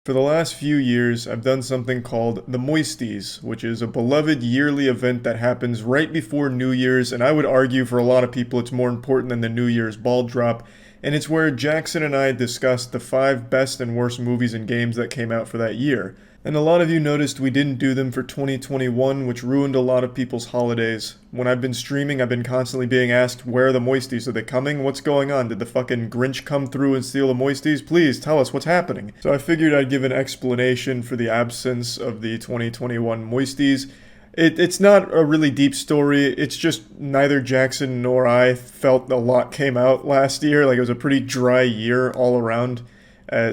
For the last few years, I've done something called the Moisties, which is a beloved yearly event that happens right before New Year's, and I would argue for a lot of people it's more important than the New Year's ball drop. And it's where Jackson and I discuss the 5 best and worst movies and games that came out for that year. And a lot of you noticed we didn't do them for 2021, which ruined a lot of people's holidays. When I've been streaming, I've been constantly being asked, where are the Moisties? Are they coming? What's going on? Did the fucking Grinch come through and steal the Moisties? Please tell us what's happening. So I figured I'd give an explanation for the absence of the 2021 Moisties. It's not a really deep story. It's just neither Jackson nor I felt a lot came out last year. Like, it was a pretty dry year all around.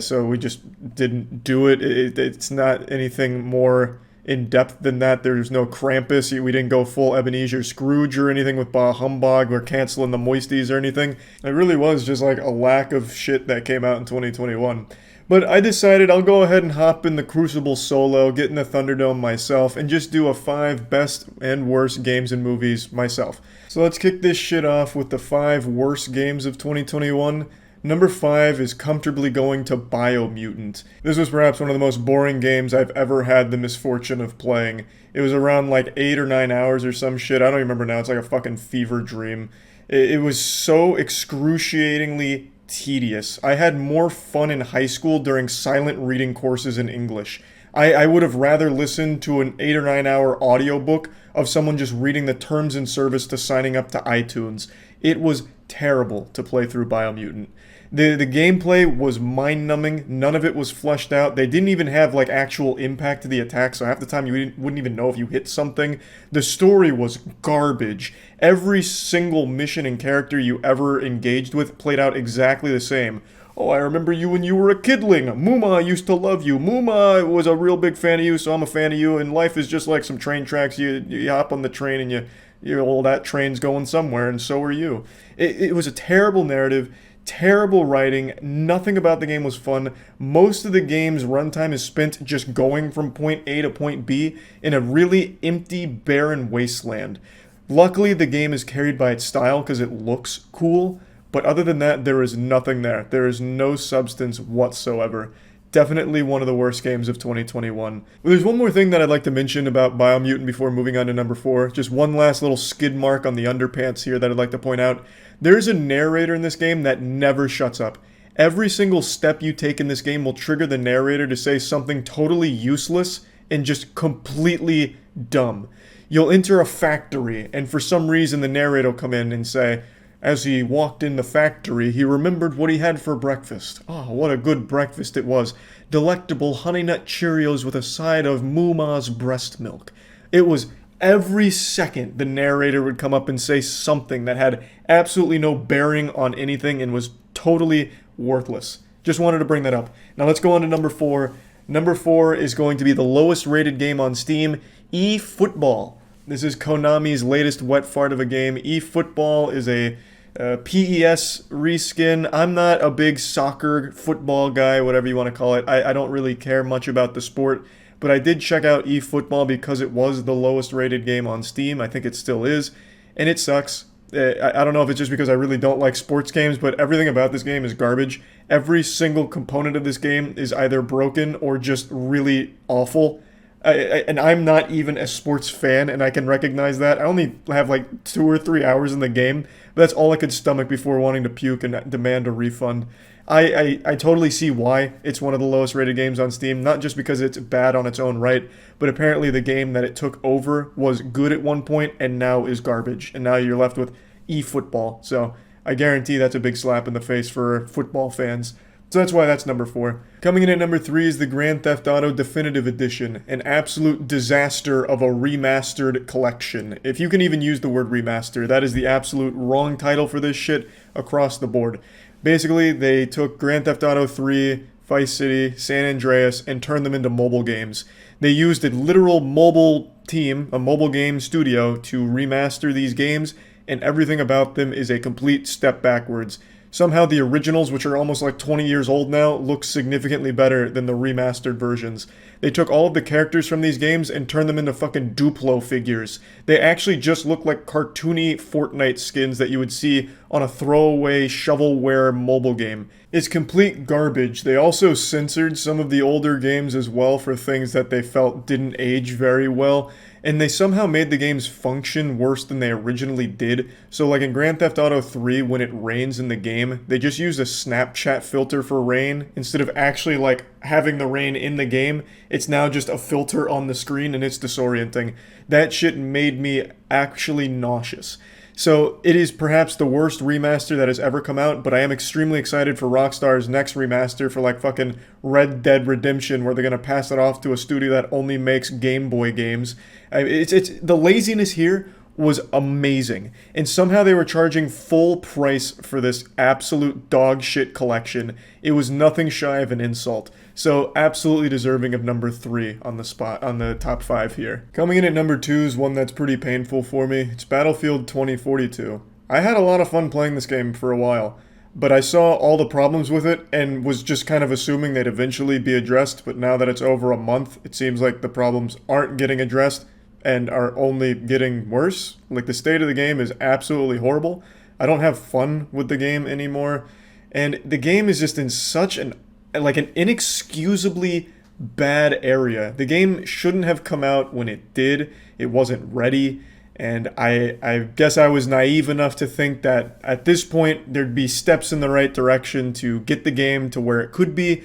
So we just didn't do it. It's not anything more in depth than that. There's no Krampus. We didn't go full Ebenezer Scrooge or anything with Bah Humbug or canceling the Moisties or anything. It really was just like a lack of shit that came out in 2021. But I decided I'll go ahead and hop in the Crucible solo, get in the Thunderdome myself, and just do a 5 best and worst games and movies myself. So let's kick this shit off with the 5 worst games of 2021. Number 5 is comfortably going to Biomutant. This was perhaps one of the most boring games I've ever had the misfortune of playing. It was around like 8 or 9 hours or some shit. I don't remember now. It's like a fucking fever dream. It was so excruciatingly tedious. I had more fun in high school during silent reading courses in English. I would have rather listened to an 8 or 9 hour audiobook of someone just reading the terms and service to signing up to iTunes. It was terrible to play through Biomutant. The gameplay was mind-numbing. None of it was fleshed out. They didn't even have like actual impact to the attack, so half the time you wouldn't even know if you hit something. The story was garbage. Every single mission and character you ever engaged with played out exactly the same. Oh, I remember you when you were a kidling. Mooma used to love you. Mooma was a real big fan of you, so I'm a fan of you. And life is just like some train tracks. You hop on the train and well, that train's going somewhere, and so are you. It was a terrible narrative. Terrible writing. Nothing about the game was fun. Most of the game's runtime is spent just going from point A to point B in a really empty, barren wasteland. Luckily, the game is carried by its style because it looks cool, but other than that, there is nothing there. There is no substance whatsoever. Definitely one of the worst games of 2021. There's one more thing that I'd like to mention about Biomutant before moving on to number 4. Just one last little skid mark on the underpants here that I'd like to point out. There's a narrator in this game that never shuts up. Every single step you take in this game will trigger the narrator to say something totally useless and just completely dumb. You'll enter a factory, and for some reason the narrator will come in and say, as he walked in the factory, he remembered what he had for breakfast. Oh, what a good breakfast it was. Delectable Honey Nut Cheerios with a side of Mooma's breast milk. It was every second the narrator would come up and say something that had absolutely no bearing on anything and was totally worthless. Just wanted to bring that up. Now let's go on to number 4. Number 4 is going to be the lowest rated game on Steam, eFootball. This is Konami's latest wet fart of a game. eFootball is a PES reskin. I'm not a big soccer, football guy, whatever you want to call it. I don't really care much about the sport, but I did check out eFootball because it was the lowest rated game on Steam. I think it still is, and it sucks. I don't know if it's just because I really don't like sports games, but everything about this game is garbage. Every single component of this game is either broken or just really awful. And I'm not even a sports fan, and I can recognize that. I only have like 2 or 3 hours in the game, but that's all I could stomach before wanting to puke and demand a refund. I totally see why it's one of the lowest rated games on Steam, not just because it's bad on its own right, but apparently the game that it took over was good at one point and now is garbage, and now you're left with eFootball. So I guarantee that's a big slap in the face for football fans. So that's why that's number 4. Coming in at number 3 is the Grand Theft Auto Definitive Edition, an absolute disaster of a remastered collection. If you can even use the word remaster, that is the absolute wrong title for this shit across the board. Basically, they took Grand Theft Auto 3, Vice City, San Andreas, and turned them into mobile games. They used a literal mobile team, a mobile game studio, to remaster these games, and everything about them is a complete step backwards. Somehow the originals, which are almost like 20 years old now, look significantly better than the remastered versions. They took all of the characters from these games and turned them into fucking Duplo figures. They actually just look like cartoony Fortnite skins that you would see on a throwaway shovelware mobile game. It's complete garbage. They also censored some of the older games as well for things that they felt didn't age very well, and they somehow made the games function worse than they originally did. So like in Grand Theft Auto 3, when it rains in the game, they just used a Snapchat filter for rain instead of actually like having the rain in the game. It's now just a filter on the screen and it's disorienting. That shit made me actually nauseous. So it is perhaps the worst remaster that has ever come out, but I am extremely excited for Rockstar's next remaster for like fucking Red Dead Redemption, where they're gonna pass it off to a studio that only makes Game Boy games. It's the laziness here was amazing, and somehow they were charging full price for this absolute dog shit collection. It was nothing shy of an insult. So absolutely deserving of number 3 on the spot on the top 5 here. Coming in at number 2 is one that's pretty painful for me. It's Battlefield 2042. I had a lot of fun playing this game for a while, but I saw all the problems with it and was just kind of assuming they'd eventually be addressed, but now that it's over a month, it seems like the problems aren't getting addressed and are only getting worse. Like, the state of the game is absolutely horrible. I don't have fun with the game anymore, and the game is just in such an inexcusably bad area. The game shouldn't have come out when it did. It wasn't ready, and I guess I was naive enough to think that at this point there'd be steps in the right direction to get the game to where it could be,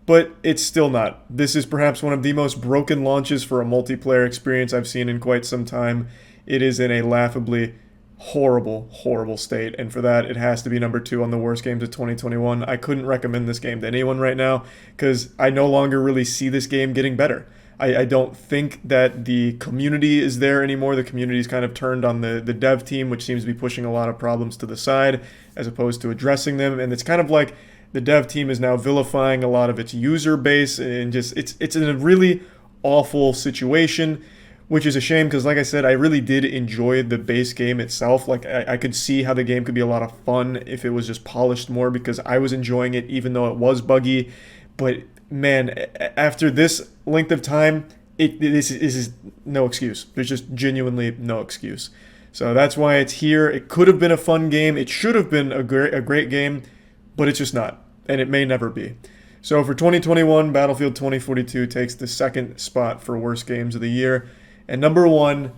but it's still not. This is perhaps one of the most broken launches for a multiplayer experience I've seen in quite some time. It is in a laughably horrible, horrible state, and for that, it has to be number 2 on the worst games of 2021. I couldn't recommend this game to anyone right now, because I no longer really see this game getting better. I don't think that the community is there anymore. The community's kind of turned on the dev team, which seems to be pushing a lot of problems to the side, as opposed to addressing them, and it's kind of like the dev team is now vilifying a lot of its user base, and just it's in a really awful situation, which is a shame because, like I said, I really did enjoy the base game itself. Like, I could see how the game could be a lot of fun if it was just polished more, because I was enjoying it even though it was buggy. But man, after this length of time, this is no excuse. There's just genuinely no excuse. So that's why it's here. It could have been a fun game. It should have been a great game, but it's just not, and it may never be. So for 2021, Battlefield 2042 takes the second spot for worst games of the year. And number 1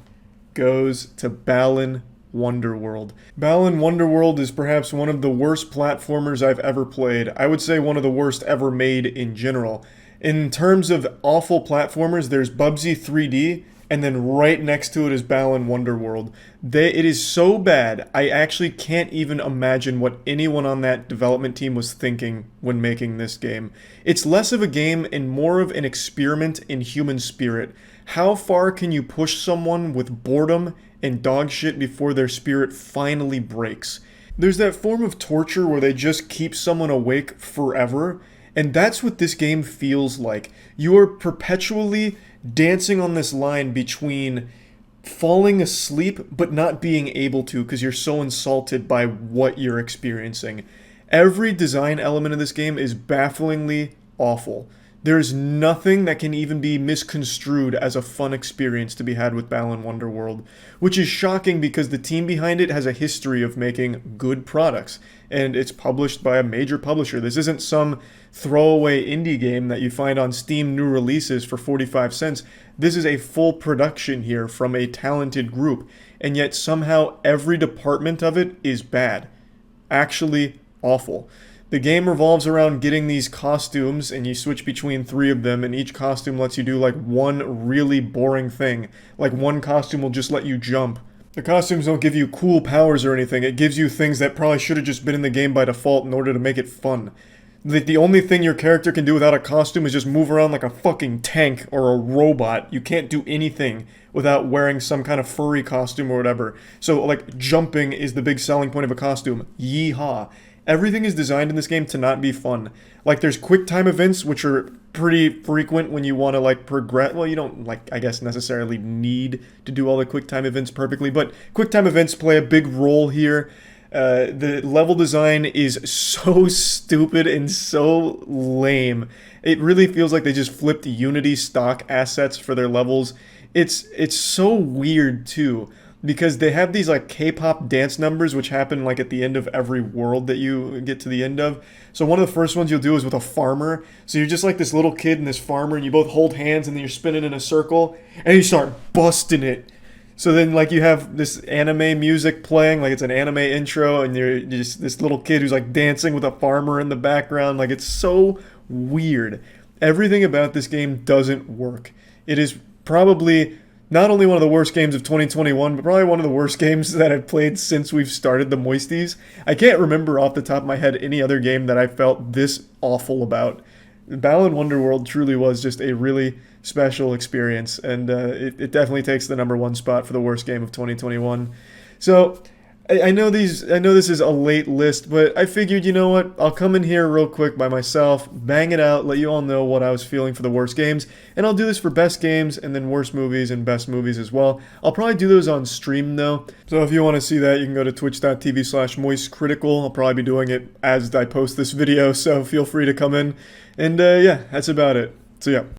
goes to Balan Wonderworld. Balan Wonderworld is perhaps one of the worst platformers I've ever played. I would say one of the worst ever made in general. In terms of awful platformers, there's Bubsy 3D, and then right next to it is Balan Wonderworld. It is so bad, I actually can't even imagine what anyone on that development team was thinking when making this game. It's less of a game and more of an experiment in human spirit. How far can you push someone with boredom and dog shit before their spirit finally breaks? There's that form of torture where they just keep someone awake forever, and that's what this game feels like. You are perpetually dancing on this line between falling asleep but not being able to because you're so insulted by what you're experiencing. Every design element of this game is bafflingly awful. There's nothing that can even be misconstrued as a fun experience to be had with Balan Wonderworld, which is shocking because the team behind it has a history of making good products, and it's published by a major publisher. This isn't some throwaway indie game that you find on Steam new releases for 45 cents. This is a full production here from a talented group, and yet somehow every department of it is bad. Actually awful. The game revolves around getting these costumes, and you switch between 3 of them, and each costume lets you do like one really boring thing. Like, one costume will just let you jump. The costumes don't give you cool powers or anything. It gives you things that probably should have just been in the game by default in order to make it fun. The only thing your character can do without a costume is just move around like a fucking tank or a robot. You can't do anything without wearing some kind of furry costume or whatever. So, like, jumping is the big selling point of a costume. Yeehaw. Everything is designed in this game to not be fun. Like, there's quick time events, which are pretty frequent when you want to, like, progress. Well, you don't, like, I guess necessarily need to do all the quick time events perfectly, but quick time events play a big role here. The level design is so stupid and so lame. It really feels like they just flipped Unity stock assets for their levels. It's so weird, too. because they have these like K-pop dance numbers which happen like at the end of every world that you get to the end of. So one of the first ones you'll do is with a farmer. So you're just like this little kid and this farmer, and you both hold hands, and then you're spinning in a circle, and you start busting it. So then, like, you have this anime music playing, like it's an anime intro, and you're just this little kid who's like dancing with a farmer in the background. Like, it's so weird. Everything about this game doesn't work. It is probably not only one of the worst games of 2021, but probably one of the worst games that I've played since we've started the Moisties. I can't remember off the top of my head any other game that I felt this awful about. Balan Wonderworld truly was just a really special experience, and it definitely takes the #1 spot for the worst game of 2021. So I know this is a late list, but I figured, you know what, I'll come in here real quick by myself, bang it out, let you all know what I was feeling for the worst games, and I'll do this for best games and then worst movies and best movies as well. I'll probably do those on stream though, so if you want to see that, you can go to twitch.tv/moistcritical. I'll probably be doing it as I post this video, so feel free to come in, and yeah, that's about it. So yeah.